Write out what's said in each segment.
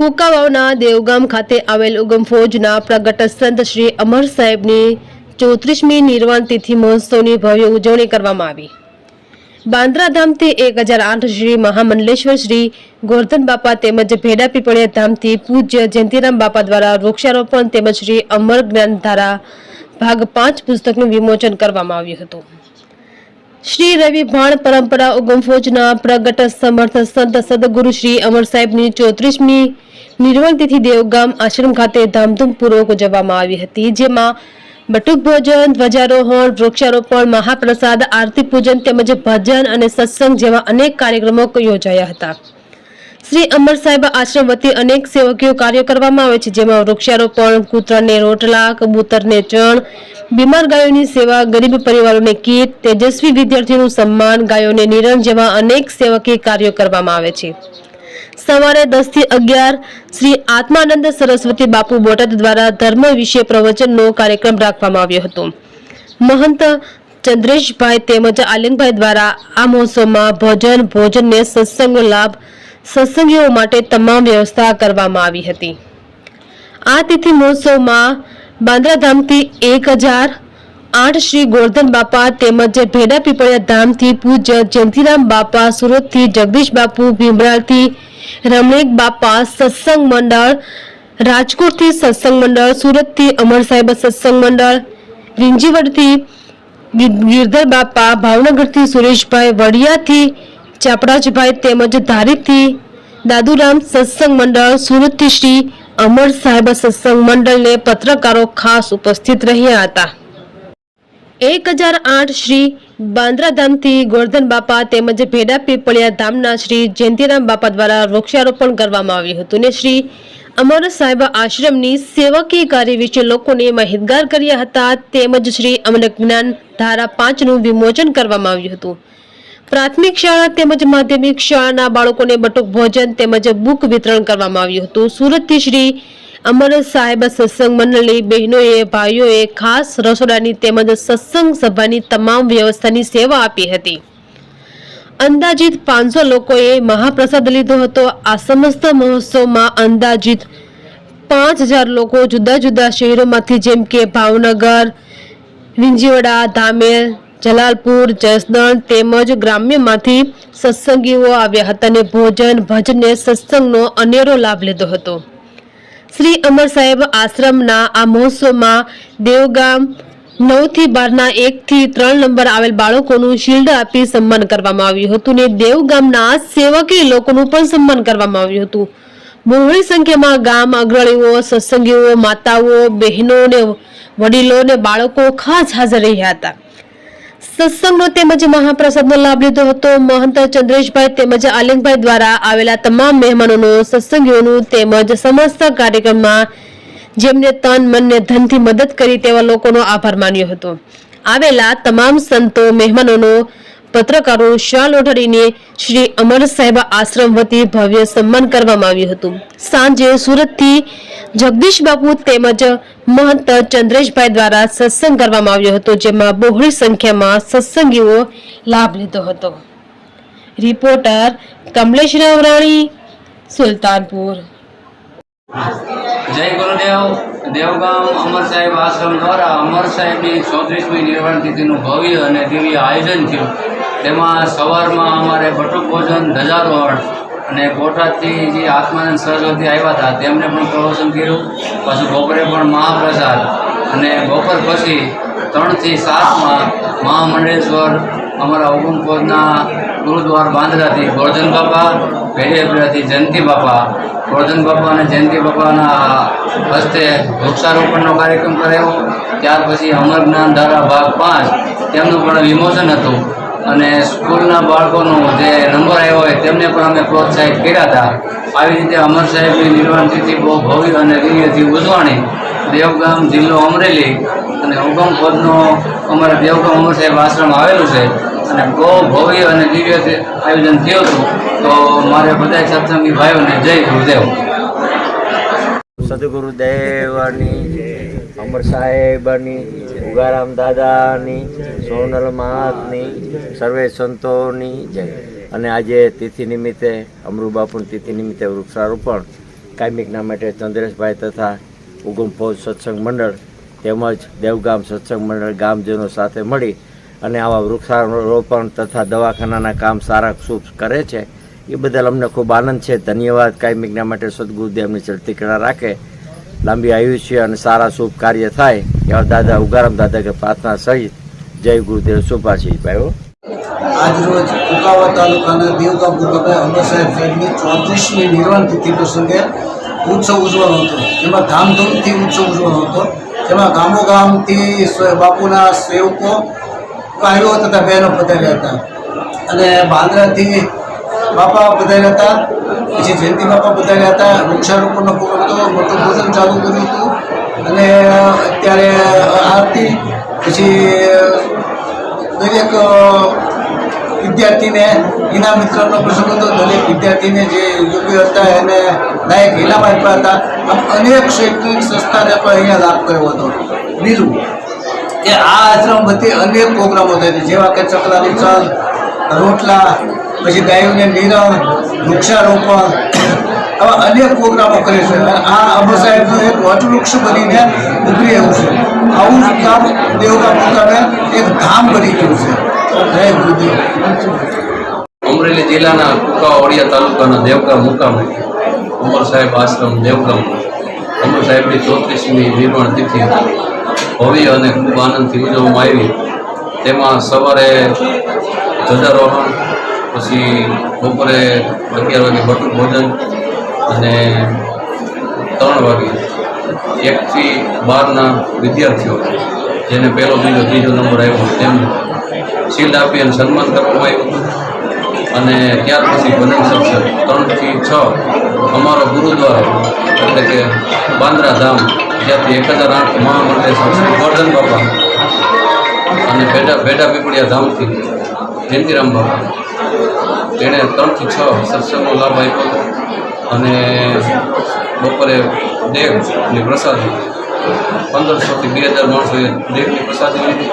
કુકાવાવના દેવગામ ખાતે આવેલ ઉગમ ફૌજના પ્રગટ સંત શ્રી અમર સાહેબની 34મી નિર્વાણ તિથિ મહોત્સવની ભવ્ય ઉજવણી કરવામાં આવી। બાંદ્રાધામથી 1008 શ્રી મહામંડલેશ્વર શ્રી ગોરધન બાપા તેમજ ભેડા પીપળિયા ધામથી પૂજ્ય જયંતિરામ બાપા દ્વારા વૃક્ષારોપણ તેમજ શ્રી અમર જ્ઞાનધારા ભાગ 5 પુસ્તકનું વિમોચન કરવામાં આવ્યું હતું। श्री रवि भाण परंपरा उगम फौजना प्रगट समर्थ संत सदगुरु श्री अमर साहेबनी 34મી निर्वाण तिथि देवगाम आश्रम खाते धामधूम पूर्वक उजवવામાં આવી હતી, જેમાં બટુક ભોજન, ધ્વજારોહણ, વૃક્ષારોપણ, મહાપ્રસાદ, આરતી પૂજન તેમજ ભજન અને સત્સંગ જેવા અનેક કાર્યક્રમો યોજાયા હતા। श्री अमर साहेब आश्रम वती अनेक सेवकीय कार्य करवामां आवे छे, जेमां वृक्षारोपण, कूतराने रोटला, कबूतरने चण, बीमार गायोनी सेवा, गरीब परिवारोने किट, तेजस्वी विद्यार्थीओनुं सम्मान, गायोने निरण जेवा अनेक सेवकीय कार्यो करवामां आवे छे। सवारे 10 થી 11 श्री आत्मानंद सरस्वती बापू बोटाद द्वारा धर्म विषय प्रवचननो कार्यक्रम राखवामां आव्यो हतो। महंत चंद्रेशभाई तेमज आलिंगभाई द्वारा आ महोत्सवमां भजन, भोजन ने सत्संगनो लाभ सत्संगीओ माटे तमाम व्यवस्था करवामां आवी हती। आ तिथि महोत्सवमां बांद्राधामथी 1008 श्री गोवर्धन बापा तेमज भेड़ा पीपळिया धामथी पूज्य जयंतिराम बापा, सूरतथी जगदीश बापू, भीमरालथी रमणीक बापा सत्संग मंडळ, राजकोटथी सत्संग मंडळ, सूरतथी अमर साहेब सत्संग मंडळ, रिंजीवडथी गिरधर बापा, भावनगरथी सुरेशभाई, वडियाथी चापड़ाजभाई तेमज धारीथी दादूराम सत्संग मंडळ, सूरतथी श्री अमर साहेब सत्संग मंडळ ने पत्रकारों खास उपस्थित रह्या हता। 1008 श्री बांद्राधामथी गोवर्धन बापा तेमज भेड़ा पीपळिया धामना श्री जयंतिराम बापा द्वारा वृक्षारोपण करवामां આવ્યું હતું ને श्री अमर साहेब आश्रमनी सेवकीय कार्य विषे लोकोने माहितगार कर्या हता। तेमज श्री अमर ज्ञान धारा 5 નું વિમોચન કરવામાં આવ્યું હતું। प्राथमिक शाळा तेमज माध्यमिक शाळाना बाळकोने बटुक भोजन तेमज बुक वितरण करवामां આવ્યું હતું। सूरतथी श्री अमर साहेब सत्संग मंडळनी बहनोए भाईओए खास रसोडानी तेमज सत्संग सभानी तमाम व्यवस्थानी सेवा आपी हती। अंदाजित 500 लोकोए महाप्रसाद लीधो हतो। आ समस्त महोत्सवमां अंदाजित 5000 लोको जुदा जुदा शहेरोमांथी जेम के भावनगर, विंजीवड़ा, धामेल, जलालपुर, जसदण तेमज ग्राम्यमांथी सत्संगीओ આવ્યા હતા અને ભોજન, ભજન ને સત્સંગનો અનેરો લાભ લીધો હતો। श्री अमर साहेब आश्रमना आ महोत्सवमां देवगाम 9 થી 12 ના 1 થી 3 નંબર આવેલ બાળકોનું શિલ્ડ આપી સન્માન કરવામાં આવ્યું હતું ને દેવગામના સેવકી લોકોનું પણ સન્માન કરવામાં આવ્યું હતું। બહોળી સંખ્યામાં ગામ અગ્રણીઓ, સત્સંગીઓ, માતાઓ, બહેનો ને વડીલો ને બાળકો ખાસ હાજર રહ્યા હતા। सत्संगનો તેમજ મહાપ્રસાદનો લાભ લીધો હતો। महंत चंद्रेशभाई तेमज आलिंगभाई द्वारा आवेला तमाम मेहमानोनो, सत्संगीओनु तेमज समस्त कार्यक्रममां जेमने तन मन ने धन थी मदद करी तेवा लोकोनो आभार मान्यो हतो। आवेला तमाम संतो, मेहमानोनो, पत्रकारों शाल ओढाડીને श्री अमर साहेब आश्रम वती भव्य सम्मान करवामां આવ્યું હતું। સાંજે સુરતથી जगदीश बापू तेमज महंत चंद्रेशभाई द्वारा सत्संग करवामां આવ્યો હતો, જેમાં બહોળી સંખ્યામાં સત્સંગીઓ લાભ લીધો હતો। रिपोर्टर कमलेश रावराणी, सुल्तानपुर। जय गुरुदेव। देवगाम अमर साहेब आश्रम द्वारा अमर साहेबनी 34મી निर्वाण तिथिનું ભવ્ય અને દિવ્ય આયોજન થયું। તેમાં સવારમાં અમારે બટુક ભોજન, ધ્વજારોહણ અને બોટાદથી જે આત્માનંદ સરસ્વતી આવ્યા હતા તેમને પણ પ્રવચન કર્યું। પછી બપોરે પણ મહાપ્રસાદ અને બપોર પછી 3 થી 7માં મહામંડલેશ્વર અમારા ઉગમ ફૌજના ગુરુદ્વાર બાંદ્રાથી ગોરધન બાપા, ભેડિયાપીપળિયાથી જયંતિ બાપા, ગોરધન બાપા અને જયંતિ બાપાના હસ્તે વૃક્ષારોપણનો કાર્યક્રમ કરાયો। ત્યાર પછી અમર જ્ઞાન ધારા ભાગ 5 તેમનું પણ વિમોચન હતું અને સ્કૂલના બાળકોનો જે નંબર આવ્યો હોય તેમને પણ અમે પ્રોત્સાહિત કર્યા હતા। આવી રીતે અમર સાહેબની નિર્વાણ તિથિ બહુ ભવ્ય અને દિવ્યથી ઉજવણી દેવગામ જિલ્લો અમરેલી અને ઉગમ ફૌજનો અમારા દેવગામ અમર સાહેબ આશ્રમ આવેલું છે અને બહુ ભવ્ય અને દિવ્ય આયોજન થયું હતું। તો મારે બધા સત્સંગી ભાઈઓને જય ગુરુદેવ। સદગુરુદેવની, અમર સાહેબની, ઉગારામ દાદાની, સોનલ મહાત્ની, સર્વે સંતોની જય। અને આજે તિથિ નિમિત્તે અમરુ બાપુની તિથિ નિમિત્તે વૃક્ષારોપણ કાયમિકના માટે ચંદ્રેશભાઈ તથા ઉગમ ફૌજ સત્સંગ મંડળ તેમજ દેવગામ સત્સંગ મંડળ ગામજનો સાથે મળી અને આવા વૃક્ષારોપણ તથા દવાખાનાના કામ સારા શુભ કરે છે. એ બદલ અમને ખૂબ આનંદ છે. ધન્યવાદ. કાયમિકના માટે સદગુરુદેવની ચડતી કળા રાખે, લાંબી આયુષ્ય અને સારા શુભ કાર્ય થાય એવા દાદા ઉગારામ દાદા કે પ્રાર્થના સહિત જય ગુરુદેવ શુભાશીષ ભાઈઓ. આજરોજ કુકાવા તાલુકાના દેવગામ મુકામે અમર સાહેબ સાહેબની 34મી નિર્વાણ તિથિ પ્રસંગે ઉત્સવ ઉજવવાનો હતો. એમાં ધામધૂમથી ઉત્સવ ઉજવવાનો હતો. જેમાં ગામોગામથી બાપુના સેવકો ભાઈઓ તથા બહેનો પધાર્યા હતા અને બાંદ્રાથી બાપા પધાર્યા હતા, પછી જયંતિ બાપા પધાર્યા હતા. વૃક્ષારોપણનો પ્રોગ્રામ હતો, મોટું ભોજન ચાલુ કર્યું હતું અને અત્યારે આરતી, પછી દરેક વિદ્યાર્થીને ઇનામ વિતરણનો પ્રસંગ હતો. દરેક વિદ્યાર્થીને જે યોગ્ય હતા એને લાયક ઇનામ આપ્યા હતા. અનેક શૈક્ષણિક સંસ્થાને પણ અહીંયા લાભ કર્યો હતો. બીજું કે આ આશ્રમ વતી અનેક પ્રોગ્રામો થાય છે, જેવા કે ચકલાની ચાલ, રોટલા, પછી ગાયોને નિરણ, વૃક્ષારોપણ, આવા અનેક પ્રોગ્રામો કરે છે. આ અમર સાહેબનું એક વટવૃક્ષ બનીને ઉભરી એવું છે. આવું જ કામ દેવગામ મુકામે એક ધામ બની ગયું છે. જય ગુરુદેવ. અમરેલી જિલ્લાના કુકાવાડિયા તાલુકાના દેવગામ મુકામે અમર સાહેબ આશ્રમ દેવગામ અમર સાહેબની 34મી નિર્વાણ તિથિ ભવ્ય અને ખૂબ આનંદથી ઉજવવામાં આવી. તેમાં સવારે ધ્વજારોહણ, પછી બપોરે 11 વાગે બટુક ભોજન અને 3 વાગે 1 થી 12ના વિદ્યાર્થીઓ જેને પહેલો બીજો ત્રીજો નંબર આવ્યો તેમને શિલ્ડ આપી અને સન્માન કરવામાં આવ્યું. અને ત્યાર પછી ભજન સત્સંગ 3 થી 6 અમારો ગુરુદ્વારો એટલે કે બાંદ્રા ધામ, જ્યાંથી 1008 મહામંડળેશ્વર ગોરધન બાપા અને ભેડા પીપળિયા ધામથી જયંતિરામ બાપા, તેણે 3 થી 6 સત્સંગનો લાભ આપ્યો. અને બપોરે દેવની પ્રસાદી 1500 થી 2000 માણસોએ દેવની પ્રસાદી લીધી.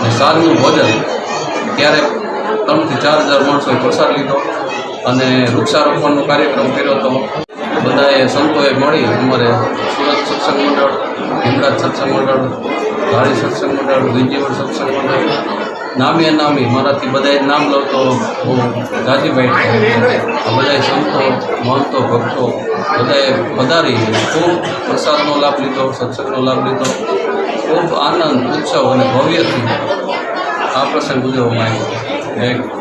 અને સાંજનું ભોજન ત્યારે 3 થી 4000 માણસોએ પ્રસાદ લીધો અને વૃક્ષારોપણનો કાર્યક્રમ કર્યો હતો. બધાએ સંતોએ મળી અમારે સુરત સત્સંગ મંડળ, હિમરાજ સત્સંગ મંડળ, ધારી સત્સંગ મંડળ, વિજયવડ સત્સંગ મંડળ, નામી અનામી મારાથી બધાએ નામ લઉં તો હું ગાજીભાઈ, આ બધાએ સંતો, મહંતો, ભક્તો બધાએ પધારી ખૂબ પ્રસાદનો લાભ લીધો, સત્સંગનો લાભ લીધો. ખૂબ આનંદ, ઉત્સવ અને ભવ્યથી આ પ્રસંગ ઉજવવામાં આવ્યો.